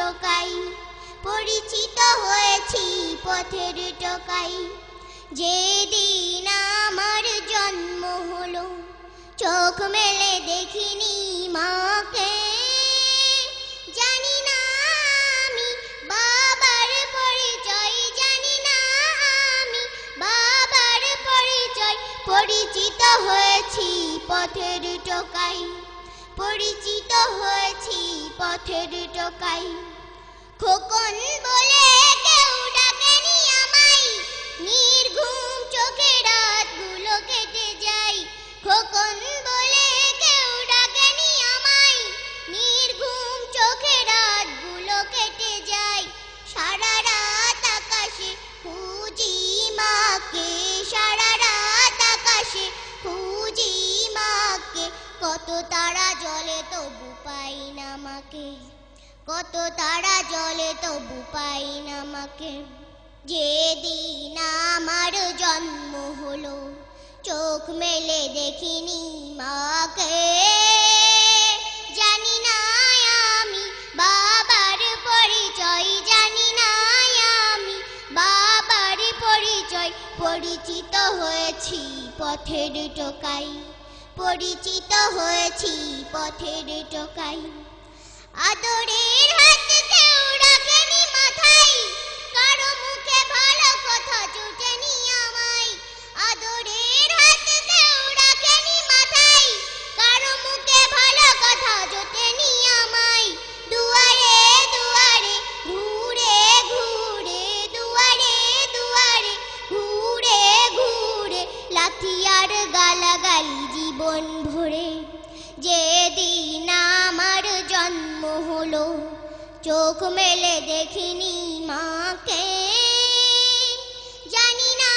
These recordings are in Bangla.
টোকাই, পরিচিত হয়েছি পথের টোকাই। যেদিন আমার জন্ম হলো, চোখ মেলে দেখিনি মাকে। জানি না আমি বাবার পরিচয়, জানি না আমি বাবার পরিচয়। পরিচিত হয়েছি পথের টোকাই, পরিচিত হয়েছি পথের টোকাই। খোকন বলে কেউ ডাকেনি আমায়, নির্ঘুম চোখে রাতগুলো কেটে যায়। খোকন বলে কেউ ডাকেনি আমায়, নির্ঘুম চোখে রাতগুলো কেটে যায়। সারা রাত আকাশে খুঁজি মাকে, সারা রাত আকাশে খুঁজি মাকে। কত তারা জ্বলে তবু পাই না মাকে, কত তারা জ্বলে তবু পাই না মাকে। যেদিন আমার জন্ম হলো, চোখ মেলে দেখিনি মাকে। জানি না আমি বাবার পরিচয়, জানি না আমি বাবার পরিচয়। পরিচিত হয়েছি পথের টোকাই, পরিচিত হয়েছি পথের টোকাই। আদরের হাত কেউ রাখেনি মাথায়, কারো মুখে ভালো কথা জোটেনি আমায়। আদরের হাত কেউ রাখেনি মাথায়, কারো মুখে ভালো কথা জোটেনি আমায়। দুয়ারে দুয়ারে ঘুরে ঘুরে, দুয়ারে দুয়ারে ঘুরে ঘুরে, লাথি আর গালাগালি জীবন ভরে। যেদিন আমার জন্ম হলো, চোখ মেলে দেখিনি মাকে। জানি না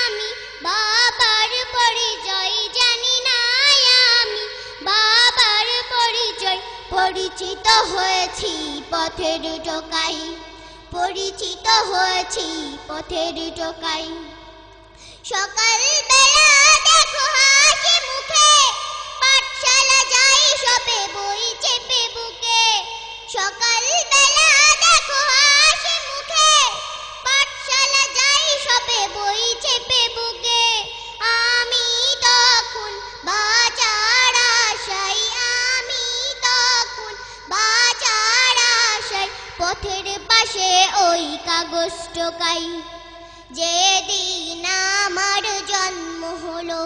আমি বাবার পরিচয়, জানি না আমি বাবার পরিচয়। পরিচিত হয়েছি পথের টোকাই, পরিচিত হয়েছি পথের টোকাই। সকাল বেলা দেখো হাসি মুখে, পাঠশালা যাই সবে বই চেপে বুকে। সকাল বেলা দেখো হাসি মুখে, পাঠশালা যাই সবে বই চেপে বুকে। আমি তখন বাঁচার আশায়, আমি তখন বাঁচার আশায়, পথের পাশে ওই কাগজ টোকাই। যেদিন আমার জন্ম হলো,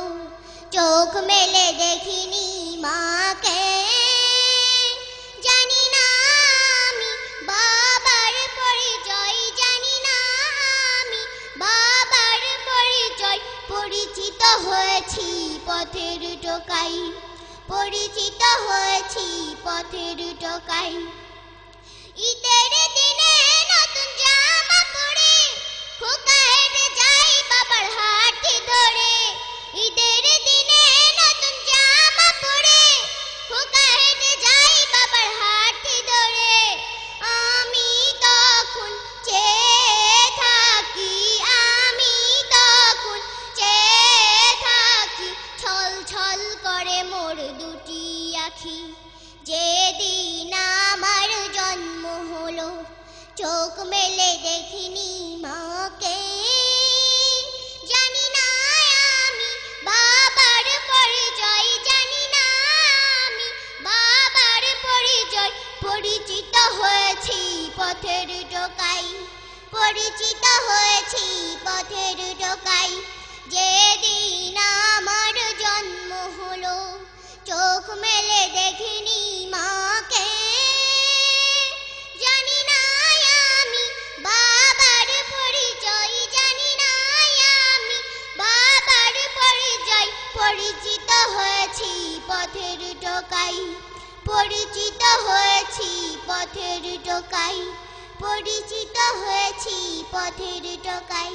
চোখ মেলে দেখিনি মাকে। জানি না আমি বাবার পরিচয়, জানি না আমি বাবার পরিচয়। পরিচিত হয়েছি পথের টোকাই, পরিচিত হয়েছি পথের টোকাই। ঈদের দিনে নতুন জামা পরে, খোকা হেঁটে যাই বাবার হাঁটি ধরে। ঈদের দিনে নতুন জামা পরে, খোকা হেঁটে যাই বাবার হাঁটি ধরে। আমি তখন চেয়ে থাকি, আমি তখন চেয়ে থাকি, ছল ছল করে মোর দুটি আখি। যেদিন আমার জন্ম হলো, চোখ মেলে দেখিনি মাকে। জানি না আমি বাবার পরিচয়, জানি না আমি বাবার পরিচয়। পরিচিত হয়েছি পথের টোকাই, পরিচিত হয়েছি পথের টোকাই। যেদিন আমার জন্ম হলো, চোখ মেলে দেখিনি মাকে। জানি না আমি বাবার পরিচয়, জানি না আমি বাবার পরিচয়। পরিচিত হয়েছি পথের টোকাই, পরিচিত হয়েছি পথের টোকাই, পরিচিত হয়েছি পথের টোকাই।